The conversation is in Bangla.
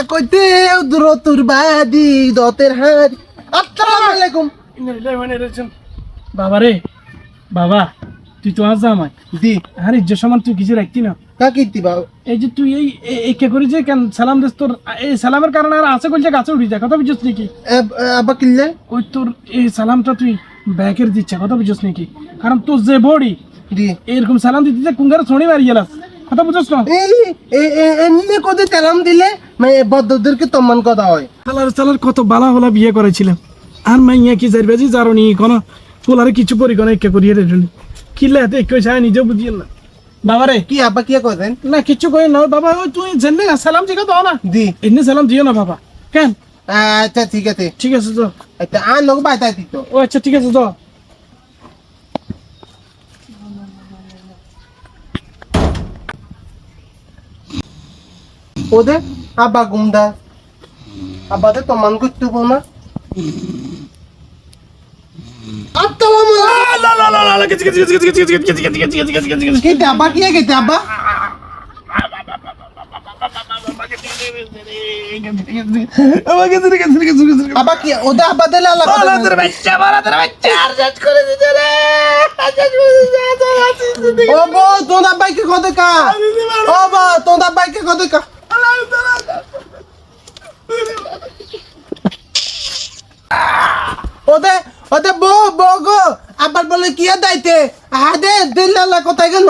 কইতে দূরতুর বাদি দতের হাত। আসসালামু আলাইকুম। বাবা রে বাবা, তুই তো আজ আমায় দি আরে ইজ্জত সমান তুই কিছু রাখতি না। কা কইতি বাবা? এই যে তুই এই কে করি যে কেন সালাম দিস, তোর এই সালামের কারণে আর আছে কইছে গাছে উঠি যায়, কথা বুঝছিস নাকি? আব্বা কিল্লে ওই তোর এই সালামটা তুই ব্যাকের দিচ্ছে, কথা বুঝছিস নাকি? কারণ তোর যে বডি দি এরকম সালাম দিতে যে কুঙ্গারে ছড়ি মারি গেলাস, কথা বুঝছিস না? এমনি কদে তেলাম দিলে মানে বদ্ধদেরকে সম্মান কথা হয়। সালার কত বালা হলা বিয়ে করেছিলাম, আর মাইয়া কি যাইবাজি জারনি কোনো পোলারে কিছু পরি কোনো একে করিয়ে রে কিল্লে হাতে কেউ চায় নিজেও বুঝিয়ে না। বাবা রে কি আব্বা কি করেন? না কিচ্ছু কই না বাবা, ওই তুই জেনে সালাম জিগা দাও না, দি এমনি সালাম দিও না বাবা। কেন? আচ্ছা ঠিক আছে। ঠিক আছে তো। আচ্ছা আর লোক বাইতাই দিত। ও আচ্ছা ঠিক আছে তো। ওদের আব্বা গুমদা আব্বাতে সম্মান করতে বল না। কেটে আব্বা কি কেটে আব্বা? আব্বা কি ওদের আব্বা দিলে আল্লাহ ও বো তোর আব্বাইকে কত কা? ও বো তোর আব্বাইকে কত কা? ওদের ওদের বো গো আবার বলে কি দাইতে হাদে দিল্লা কোথায় গেল?